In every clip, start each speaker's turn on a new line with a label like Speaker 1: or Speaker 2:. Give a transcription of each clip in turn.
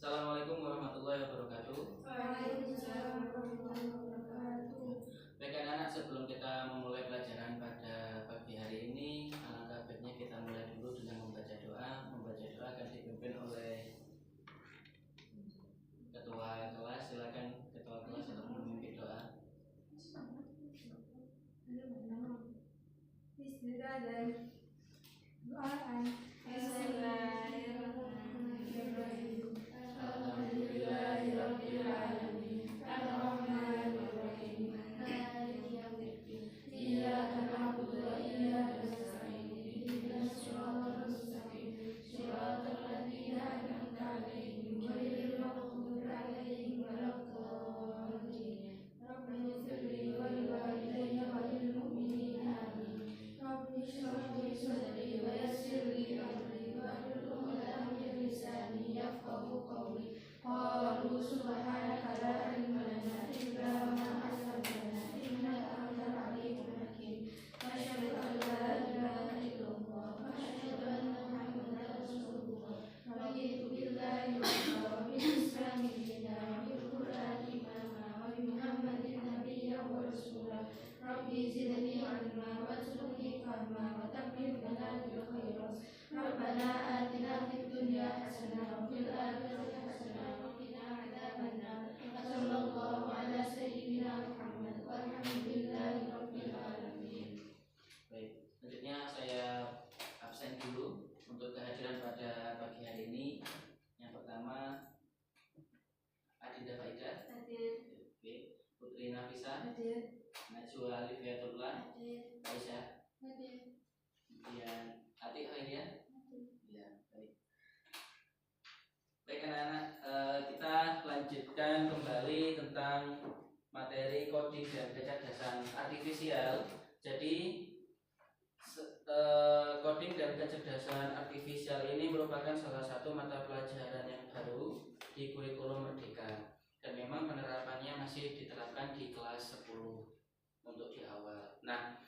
Speaker 1: Assalamualaikum warahmatullahi wabarakatuh.
Speaker 2: Waalaikumsalam warahmatullahi wabarakatuh.
Speaker 1: Baik anak-anak, sebelum kita memulai pelajaran pada pagi hari ini, alangkah baiknya kita mulai dulu dengan membaca doa. Membaca doa akan dipimpin oleh ketua kelas. Silakan ketua kelas untuk memimpin doa.
Speaker 2: Bismillahirrahmanirrahim. Alhamdulillahirabbil alamin. Arrahmanirrahim. Maliki yaumiddin. Iyyaka na'budu wa iyyaka nasta'in. Ihdinas siratal mustaqim. Siratal ladzina an'amta 'alaihim ghairil maghdubi 'alaihim waladdallin. Rabbana ighfir li wa liwalidayya wa lil mu'minina amin. Rabbi shrah li sadri wa yassir li amri wahlul 'uqdatam min lisani yafqahu qawli. Qalu subhanaka la ilma lana illa ma 'allamtana innaka antal alimul hakim. Asyhadu an la ilaha illallah wa asyhadu anna Muhammadan rasulullah. Raditu billahi rabban wa bil islami dinan wa bil qur'ani imama wa bi Muhammadin nabiyyan wa rasulah. Rabbi zidni ilma warzuqni fahma wa tammim lana bil khairat. Rabbana atina fid dunya hasanah wa fil akhirati hasanah wa qina adzabannar. Sallallahu ala sayyidina Muhammad walhamdulillahi rabbil alamin.
Speaker 1: Baik, selanjutnya saya absen dulu untuk kehadiran pada pagi hari ini. Yang pertama, Adinda Faidah.
Speaker 2: Hadir.
Speaker 1: Oke. Putri Nafisa.
Speaker 2: Hadir.
Speaker 1: Najwa Alifiatullah.
Speaker 2: Hadir.
Speaker 1: Aisyah.
Speaker 2: Hadir.
Speaker 1: Kemudian Atik Khairia. Ya, baik. Baik anak-anak, kita lanjutkan kembali tentang materi coding dan kecerdasan artifisial. Jadi coding dan kecerdasan artifisial ini merupakan salah satu mata pelajaran yang baru di kurikulum Merdeka, dan memang penerapannya masih diterapkan di kelas 10 untuk di awal. Nah,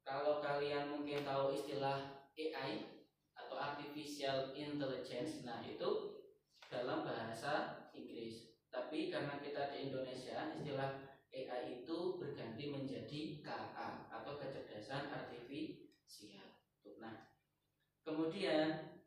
Speaker 1: kalau kalian mungkin tahu istilah AI atau Artificial Intelligence, nah itu dalam bahasa Inggris. Tapi karena kita di Indonesia, istilah AI itu berganti menjadi KA atau kecerdasan artifisial. Nah, kemudian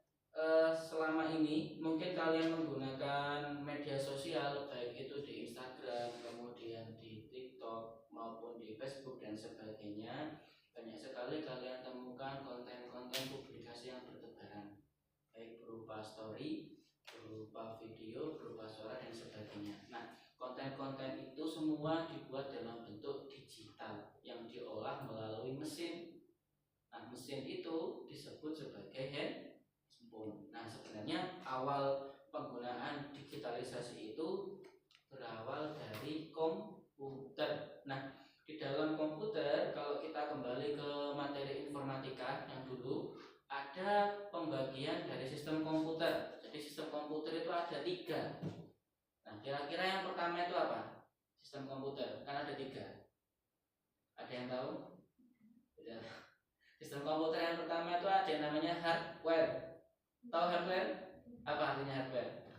Speaker 1: selama ini mungkin kalian menggunakan media sosial, baik itu di Instagram, kemudian di TikTok maupun di Facebook dan sebagainya. Banyak sekali kalian temukan konten-konten publikasi yang bertebaran, baik berupa story, berupa video, berupa suara dan sebagainya. Nah, konten-konten itu semua dibuat dalam bentuk digital yang diolah melalui mesin. Nah, mesin itu disebut sebagai handphone. Nah, sebenarnya awal penggunaan digitalisasi itu berawal dari komputer. Nah, di dalam komputer, kalau kita kembali ke materi informatika yang dulu, ada pembagian dari sistem komputer. Jadi sistem komputer itu ada 3. Nah, kira-kira yang pertama itu apa? Sistem komputer, kan ada 3. Ada yang tahu? Tidak. Sistem komputer yang pertama itu ada yang namanya hardware. Tahu hardware? Apa artinya hardware?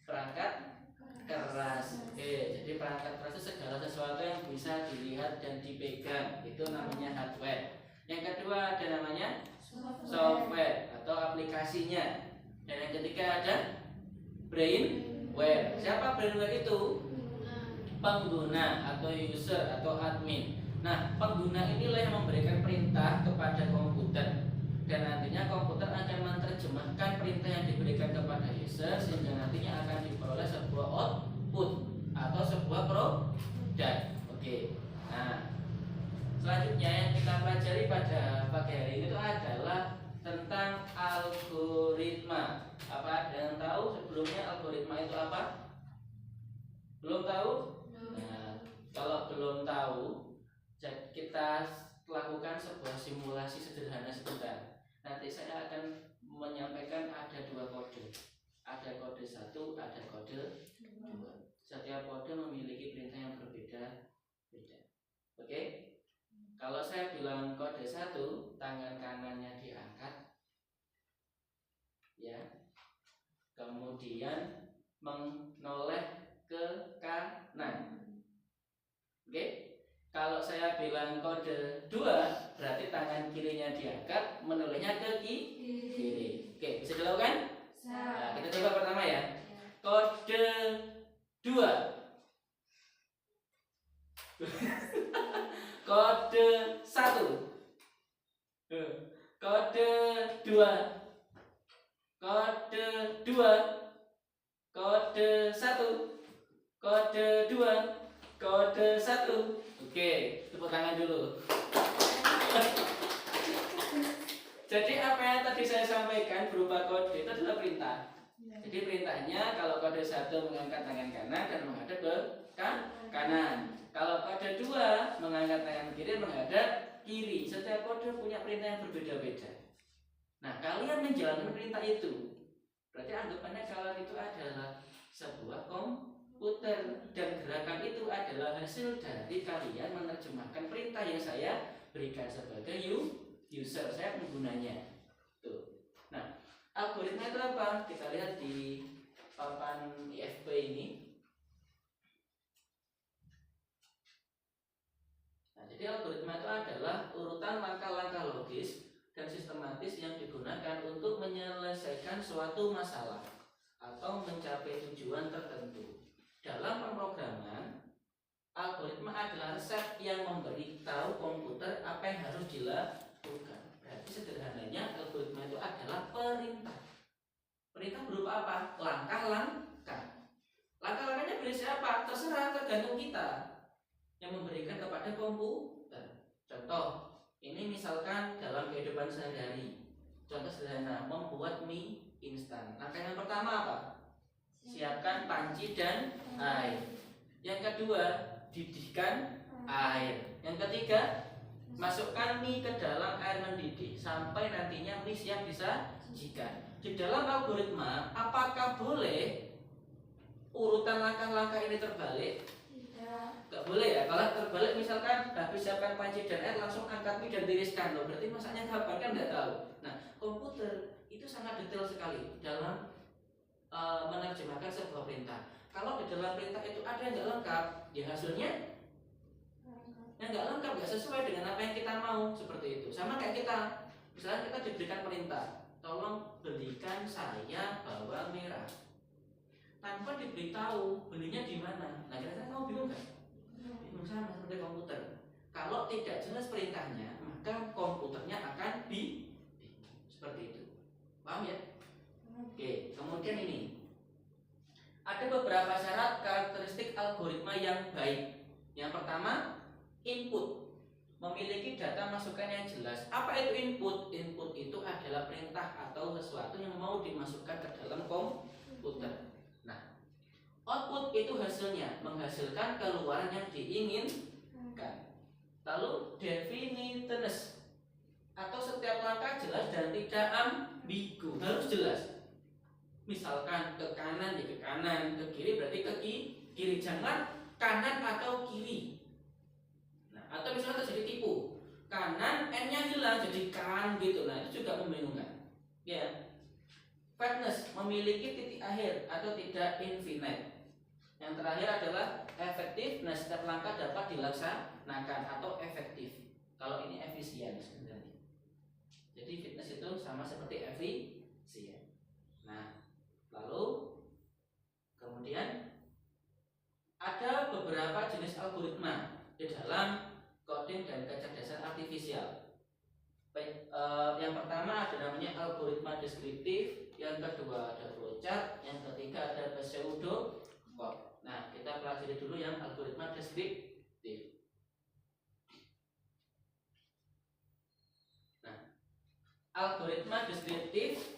Speaker 1: Perangkat keras. Oke, jadi perangkat keras itu segala sesuatu yang bisa dilihat dan dipegang, itu namanya hardware. Yang kedua ada namanya software atau aplikasinya. Dan yang ketiga ada brainware. Siapa brainware itu? Pengguna atau user atau admin. Nah, pengguna inilah yang memberikan perintah kepada komputer, dan nantinya komputer akan menerjemahkan perintah yang diberikan kepada user sehingga nantinya akan diperoleh sebuah output atau sebuah produk. Oke. Nah, selanjutnya yang kita pelajari pada pagi hari ini itu adalah tentang algoritma. Apa ada yang tahu sebelumnya algoritma itu apa? Belum tahu? Nah, kalau belum tahu, kita lakukan sebuah simulasi sederhana sebentar. Nanti saya akan menyampaikan ada 2 kode. Ada kode 1, ada kode 2. Setiap kode memiliki perintah yang berbeda-beda. Oke? Kalau saya bilang kode 1, tangan kanannya diangkat. Ya. kemudian menoleh ke kanan. Oke? Kalau saya bilang kode 2, berarti tangan kirinya diangkat, menolehnya ke kiri. Oke, bisa dilakukan? Nah, kita coba pertama ya. Kode 2. Kode 1. Kode 2. Kode 2. Kode 1. Kode 2. Kode 1. Oke, tepuk tangan dulu. Jadi apa yang tadi saya sampaikan berupa kode itu adalah perintah. Jadi perintahnya kalau kode 1 mengangkat tangan kanan dan menghadap ke kanan. Kalau kode 2 mengangkat tangan kiri menghadap kiri. Setiap kode punya perintah yang berbeda-beda. Nah, kalian menjalankan perintah itu, berarti anggapannya kalian itu adalah sebuah komputer, dan gerakan itu adalah hasil dari kalian menerjemahkan perintah yang saya berikan sebagai user, saya penggunanya. Tuh. Nah, algoritma itu apa? Kita lihat di papan IFP ini. Nah, jadi algoritma itu adalah urutan langkah-langkah logis dan sistematis yang digunakan untuk menyelesaikan suatu masalah atau mencapai tujuan tertentu. Dalam pemrograman, algoritma adalah resep yang memberitahu komputer apa yang harus dilakukan. Berarti sederhananya algoritma itu adalah perintah. Perintah berupa apa? Langkah-langkah. Langkah-langkahnya berisi apa? Terserah, tergantung kita yang memberikan kepada komputer. Contoh, ini misalkan dalam kehidupan sehari-hari. Contoh sederhana, membuat mie instan. Langkah yang pertama apa? Siapkan panci dan air. Yang kedua, didihkan air. Yang ketiga, masukkan mie ke dalam air mendidih sampai nantinya mie siap disajikan. Di dalam algoritma, apakah boleh urutan langkah-langkah ini terbalik? Gak boleh ya. Kalau terbalik misalkan habis siapkan panci dan air langsung angkat mie dan tiriskan, loh berarti masaknya kapan kan nggak tahu. Nah, komputer itu sangat detail sekali dalam menerjemahkan sebuah perintah. Kalau di dalam perintah itu ada yang nggak lengkap, ya hasilnya yang nggak lengkap, nggak sesuai dengan apa yang kita mau, seperti itu. Sama kayak kita, misalnya kita diberikan perintah, tolong belikan saya bawang merah, tanpa diberitahu belinya di mana. Nah, kira-kira kamu bingung kan? Bingung, sama seperti komputer. Kalau tidak jelas perintahnya, maka komputernya akan bingung. Seperti itu. Paham ya? Oke, kemudian ini ada beberapa syarat karakteristik algoritma yang baik. Yang pertama, input, memiliki data masukan yang jelas. Apa itu input? Input itu adalah perintah atau sesuatu yang mau dimasukkan ke dalam komputer. Nah, output itu hasilnya, menghasilkan keluaran yang diinginkan. Lalu definiteness, atau setiap langkah jelas dan tidak ambigu, harus jelas. Misalkan ke kanan ya ke kanan, ke kiri berarti ke kiri, jangan kanan atau kiri. Nah, atau misalnya terjadi tipu, kanan n-nya hilang jadi kan gitu. Nah, itu juga membingungkan. Ya. Fatness, memiliki titik akhir atau tidak infinite. Yang terakhir adalah effectiveness, setiap langkah dapat dilaksanakan atau efektif. Kalau ini efisien sebenarnya. Jadi fitness itu sama seperti efisien. Nah, lalu kemudian ada beberapa jenis algoritma di dalam coding dan kecerdasan artifisial. Baik, yang pertama ada namanya algoritma deskriptif, yang kedua ada flowchart, yang ketiga ada pseudo code. Nah, kita pelajari dulu yang algoritma deskriptif. Nah, algoritma deskriptif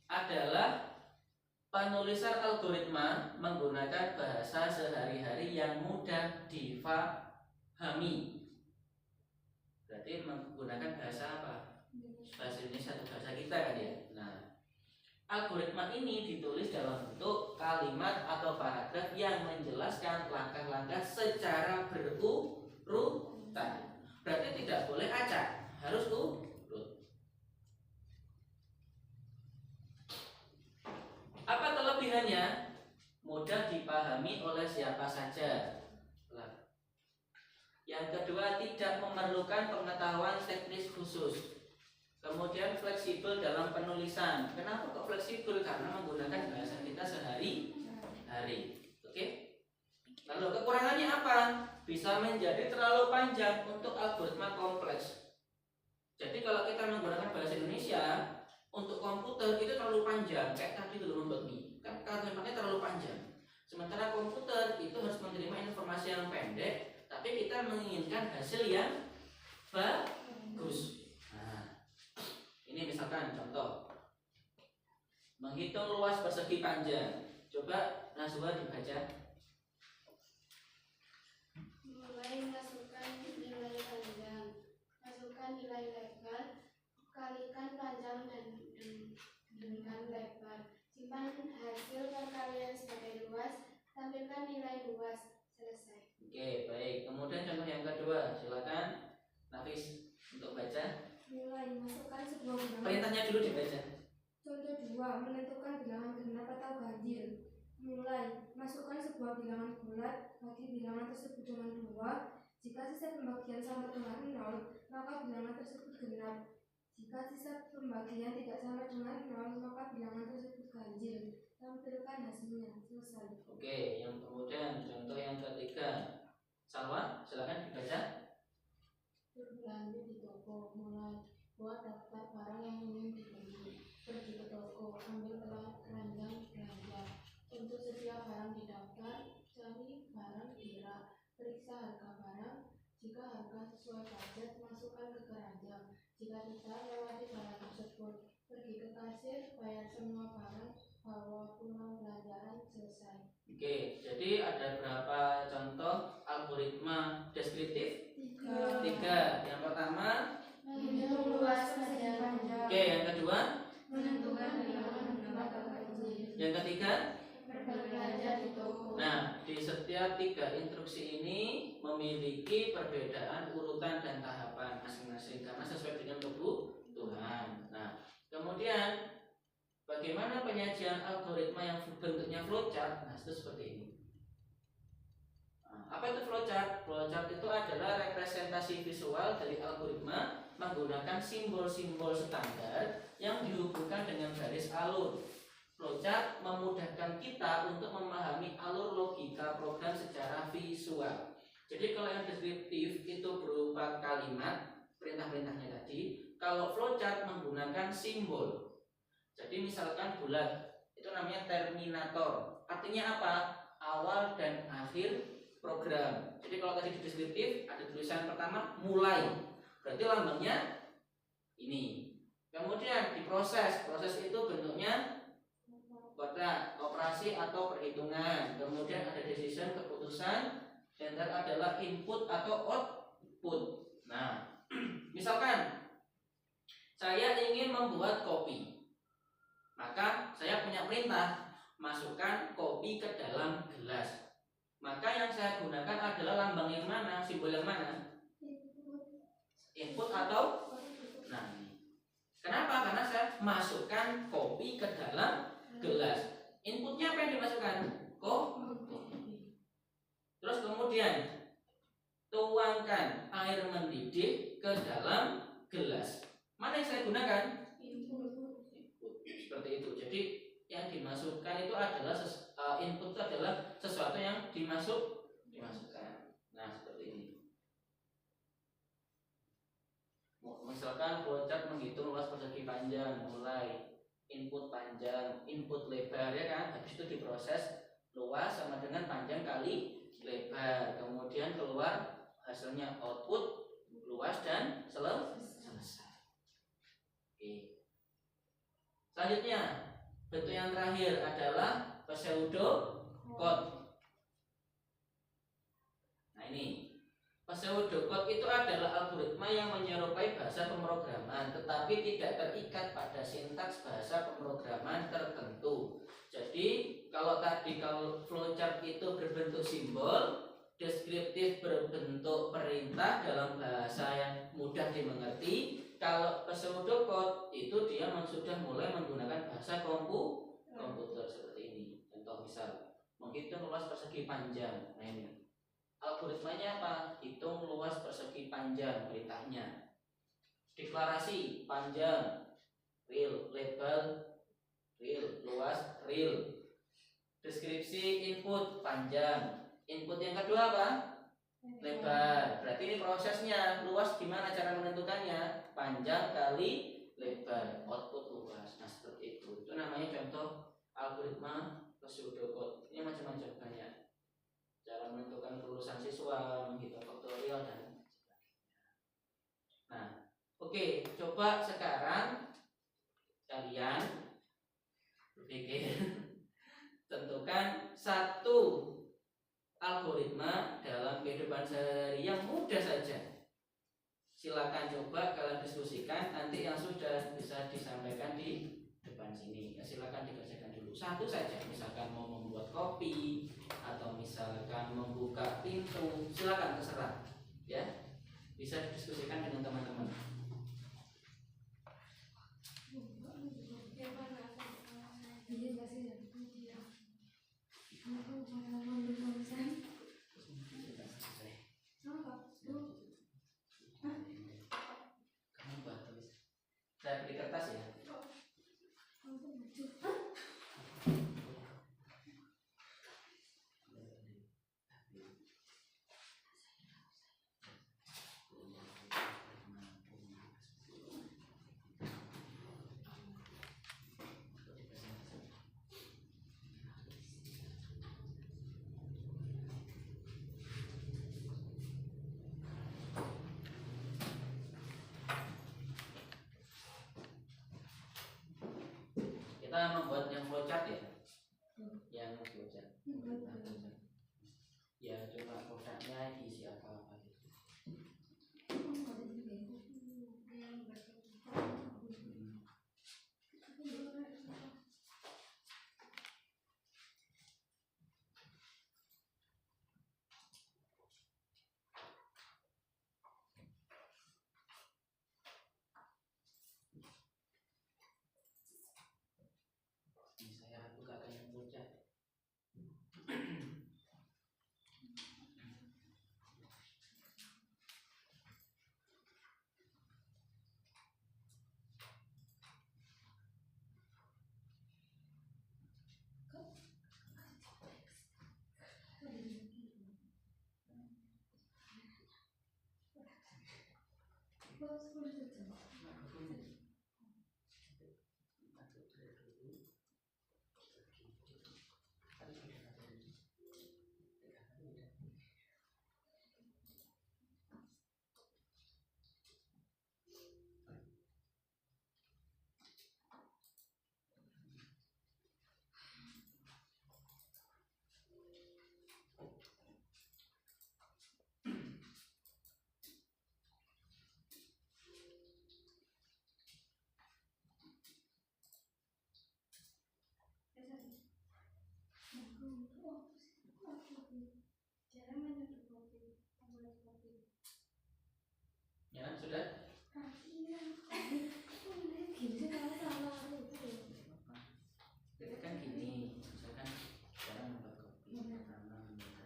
Speaker 1: adalah penulisan algoritma menggunakan bahasa sehari-hari yang mudah difahami. Berarti menggunakan bahasa apa? Bahasa Indonesia atau bahasa kita kan ya. Nah, algoritma ini ditulis dalam bentuk kalimat atau paragraf yang menjelaskan langkah-langkah secara berurutan. Berarti tidak boleh acak, harus urut. Apa dipahami oleh siapa saja. Yang kedua, tidak memerlukan pengetahuan teknis khusus. Kemudian fleksibel dalam penulisan. Kenapa kok fleksibel? Karena menggunakan bahasa kita sehari-hari. Oke? Lalu kekurangannya apa? Bisa menjadi terlalu panjang untuk algoritma kompleks. Jadi kalau kita menggunakan bahasa Indonesia untuk komputer itu terlalu panjang. Kayak tadi dulu untuk mie, kan kalimatnya terlalu panjang. Sementara komputer itu harus menerima informasi yang pendek, tapi kita menginginkan hasil yang bagus. Nah, ini misalkan contoh menghitung luas persegi panjang. Coba Nazwa dibaca.
Speaker 2: Mulai masukkan nilai panjang, masukkan nilai lebar, kalikan panjang dengan lebar, simpan hasil perkalian sebagai luas, tampilkan nilai luas. Selesai.
Speaker 1: Oke, baik. Kemudian contoh yang kedua, silakan Nafis untuk baca.
Speaker 3: Mulai masukkan sebuah bilangan.
Speaker 1: Perintahnya dulu dibaca.
Speaker 3: Contoh 2, menentukan bilangan genap atau ganjil. Mulai masukkan sebuah bilangan bulat, bagi bilangan tersebut dengan 2. Jika sisa pembagian sama dengan 0, maka bilangan tersebut genap. Jika sisa pembagian tidak sama dengan 0, maka bilangan tersebut ganjil. Tampilkan hasilnya. Selesai.
Speaker 1: Oke, yang kemudian contoh yang ketiga, Salwa, silakan dibaca.
Speaker 2: Berbelanja di toko. Mulai buat daftar barang yang ingin dibeli. Pergi ke toko, ambil keranjang belanja. Untuk setiap barang didaftar, cari barang kira, periksa harga barang. Jika harga sesuai budget, masukkan ke keranjang. Jika tidak, lewati barang tersebut. Pergi ke kasir, bayar semua barang, bawa pulang belanjaan. Selesai.
Speaker 1: Oke, jadi ada berapa contoh algoritma deskriptif? 3. Yang pertama,
Speaker 2: Menghitung luas persegi panjang.
Speaker 1: oke, yang kedua,
Speaker 2: Menentukan bilangan genap atau ganjil.
Speaker 1: yang ketiga.
Speaker 2: Berbelanja di toko.
Speaker 1: Nah, di setiap 3 instruksi ini memiliki perbedaan urutan dan tahapan masing-masing karena sesuai dengan kebutuhan. Nah, kemudian bagaimana penyajian algoritma yang bentuknya flowchart? Nah, itu seperti ini. Nah, apa itu flowchart? Flowchart itu adalah representasi visual dari algoritma menggunakan simbol-simbol standar yang dihubungkan dengan garis alur. Flowchart memudahkan kita untuk memahami alur logika program secara visual. Jadi kalau yang deskriptif itu berupa kalimat, perintah-perintahnya tadi. Kalau flowchart menggunakan simbol. Jadi misalkan bulat, itu namanya terminator. Artinya apa? Awal dan akhir program. Jadi kalau tadi di deskriptif ada tulisan pertama mulai. Berarti lambangnya ini. Kemudian diproses. Proses itu bentuknya pada operasi atau perhitungan. Kemudian ada decision, keputusan, dan adalah input atau output. Nah, misalkan saya ingin membuat kopi, maka saya punya perintah masukkan kopi ke dalam gelas. Maka yang saya gunakan adalah lambang yang mana, simbol yang mana? Input atau nah ini. Kenapa? Karena saya masukkan kopi ke dalam gelas. Inputnya apa yang dimasukkan? Kopi. Terus kemudian tuangkan air mendidih ke dalam gelas. Mana yang saya gunakan? Input. Seperti itu. Jadi yang dimasukkan itu adalah input itu adalah sesuatu yang dimasukkan. Nah, seperti ini. Misalkan flowchart menghitung luas persegi panjang, mulai input panjang, input lebar ya kan, habis itu diproses luas sama dengan panjang kali lebar, kemudian keluar hasilnya output luas dan selesai. Oke. Selanjutnya bentuk yang terakhir adalah pseudo code. Nah ini pseudocode itu adalah algoritma yang menyerupai bahasa pemrograman tetapi tidak terikat pada sintaks bahasa pemrograman tertentu. Jadi kalau flowchart itu berbentuk simbol, deskriptif berbentuk perintah dalam bahasa yang mudah dimengerti. Kalau pseudocode itu dia sudah mulai menggunakan bahasa komputer seperti ini. Contoh misal menghitung luas persegi panjang. Nah ini algoritmanya apa? Hitung luas persegi panjang perintahnya. Deklarasi panjang, real, lebar, real, luas, real. Deskripsi input panjang. Input yang kedua apa? Lebar. Berarti ini prosesnya. Luas gimana cara menentukannya? Panjang kali lebar. Output luas. Nah seperti itu. Itu namanya contoh algoritma pseudocode. Ini macam-macam banyak. Cara menentukan kelulusan siswa, menghitung faktorial dan sebagainya. Nah, oke, coba sekarang kalian berpikir tentukan satu algoritma dalam kehidupan sehari-hari yang mudah saja. Silakan coba kalian diskusikan, nanti yang sudah bisa disampaikan di depan sini. Ya, silakan dikerjakan dulu. Satu saja, misalkan mau membuat kopi atau misalkan membuka pintu, silakan terserah. Ya, bisa didiskusikan dengan teman-teman. Saya beli kertas ya. Kita membuat yang flowchart ya, yang flowchart. Ya coba produknya diisi apa gitu. Ini saya bukakan yang flowchart. Ya sudah. Jadi kan gini, misalkan cara membuat kopi pertama membuat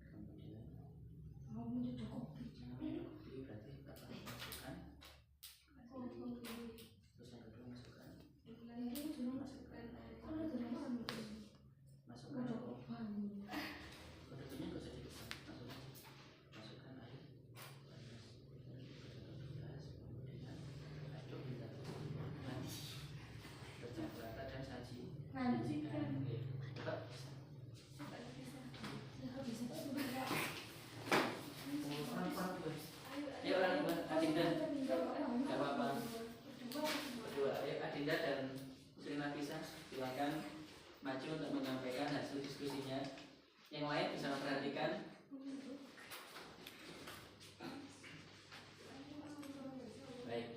Speaker 1: kemudian namanya kopi berarti apa masukkan terus yang kedua masukkan kodenya nggak usah dibuka, masukkan air panas kemudian aduk hingga mati bercampur rata dan sajikan. Ayo orang dua, Adinda, nggak apa-apa. Berdua, ayo Adinda dan Sri Nafisa, silakan maju untuk menyampaikan hasil diskusinya. Yang lain bisa memperhatikan. Baik,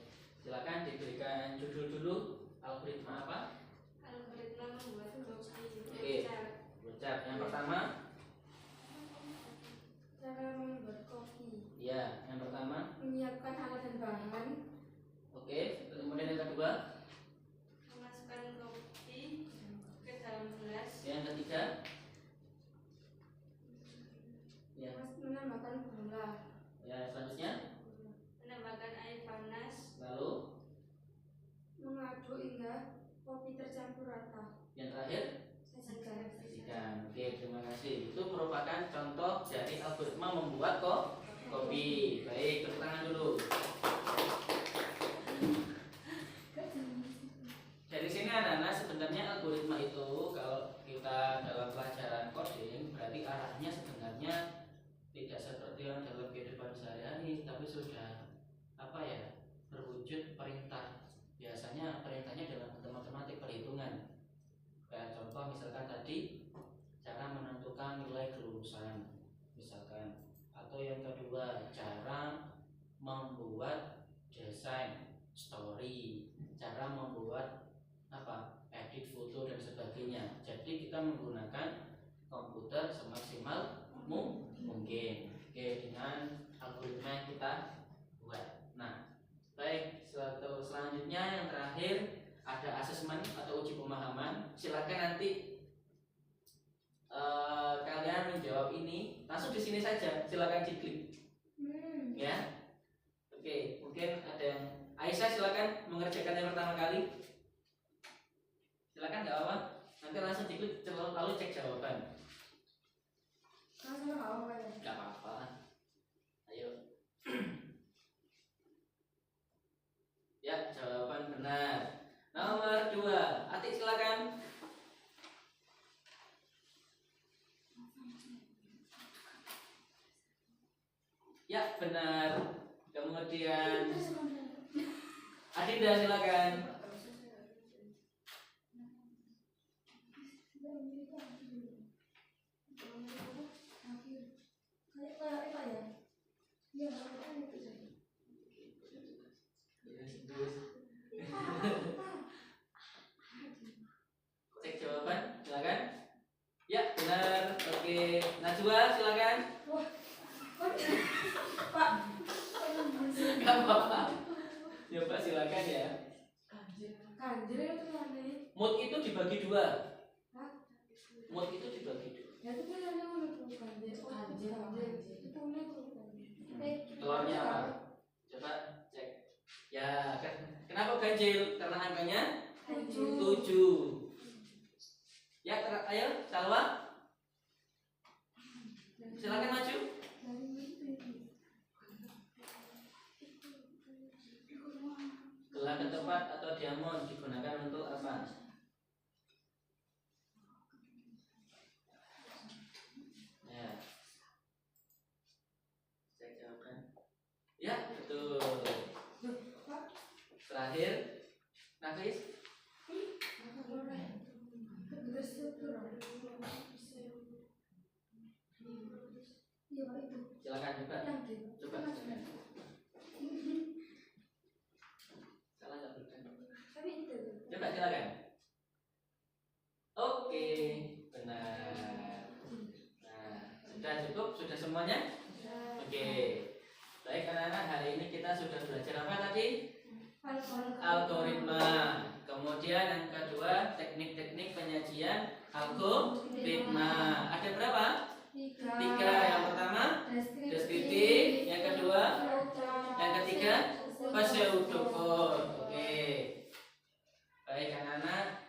Speaker 1: silakan diberikan judul dulu. Algoritma apa?
Speaker 3: Algoritma membuat kopi.
Speaker 1: Oke, flowchart. Yang pertama.
Speaker 3: Cara membuat kopi.
Speaker 1: Ya, yang pertama.
Speaker 3: Menyiapkan alat dan bahan.
Speaker 1: Oke, kemudian yang kedua.
Speaker 3: Memasukkan kopi ke dalam gelas.
Speaker 1: Yang ketiga. ketiga ya.
Speaker 3: Menambahkan gula.
Speaker 1: Ya, selanjutnya
Speaker 2: Menambahkan air panas.
Speaker 1: lalu
Speaker 3: Mengaduk hingga kopi tercampur rata.
Speaker 1: yang terakhir sajikan. Oke, terima kasih. Itu merupakan contoh dari algoritma membuat kopi. Baik, tepuk tangan dulu. Dari sini anak-anak, sebenarnya algoritma itu kalau kita dalam pelajaran coding berarti arahnya sebenarnya tidak seperti yang dalam kehidupan sehari-hari, tapi sudah berwujud perintah. Biasanya perintahnya dalam bentuk matematik perhitungan. Kayak contoh misalkan tadi cara menentukan nilai kelulusan misalkan, atau yang kedua cara membuat desain story, cara membuat edit foto dan sebagainya. Jadi kita menggunakan komputer semaksimal mungkin. Oke, dengan algoritma yang kita buat. Nah, baik, selanjutnya yang terakhir ada asesmen atau uji pemahaman. Silakan nanti kalian menjawab ini langsung di sini saja. Silakan diklik. Ya. Oke, mungkin ada yang Aisyah, silakan mengerjakan yang pertama kali. Silakan, nggak apa-apa. Nanti langsung diklik lalu cek jawaban. Nggak apa-apa. Ayo. Ya, jawaban benar. Nomor 2, Atik silakan. Ya, benar. Kemudian Adinda silakan. Cek jawaban, silakan. Ya, benar. Oke, Najwa silakan. Gak apa-apa. Coba silakan ya.
Speaker 3: Kanjil itu mana?
Speaker 1: Mood itu dibagi 2. Mood itu dibagi 2.
Speaker 3: Ya itu kan ada mana kanjil? Itu punya
Speaker 1: Telurnya apa? Coba cek. Ya, kenapa ganjil? Karena angkanya 7. Ya, ayo Salwa. Silakan maju. Gelang ketupat atau diamond digunakan untuk apa? Ya. Cek jawaban. Ya, betul. Terakhir, Nafis. Silakan coba. Coba silakan. Salah satukan. Coba silakan. Oke, benar. Nah, sudah cukup, sudah semuanya? Oke. Baik anak-anak, hari ini kita sudah belajar apa tadi? Algoritma. Kemudian yang kedua, teknik-teknik penyajian algoritma. Ada berapa? 3. Yang pertama deskriptif, yang kedua, yang ketiga pseudocode. Oke. Baik anak-anak,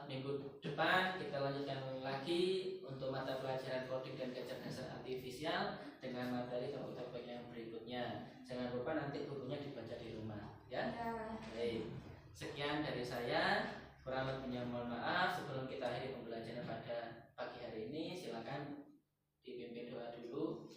Speaker 1: minggu depan kita lanjutkan lagi untuk mata pelajaran coding dan kecerdasan artifisial dengan materi topik-topik yang berikutnya. Jangan lupa nanti bukunya dibaca di rumah, ya. Baik. Sekian dari saya. Kurang lebihnya mohon maaf. Sebelum kita akhiri pembelajaran pada pagi hari ini, silakan dipimpin doa dulu.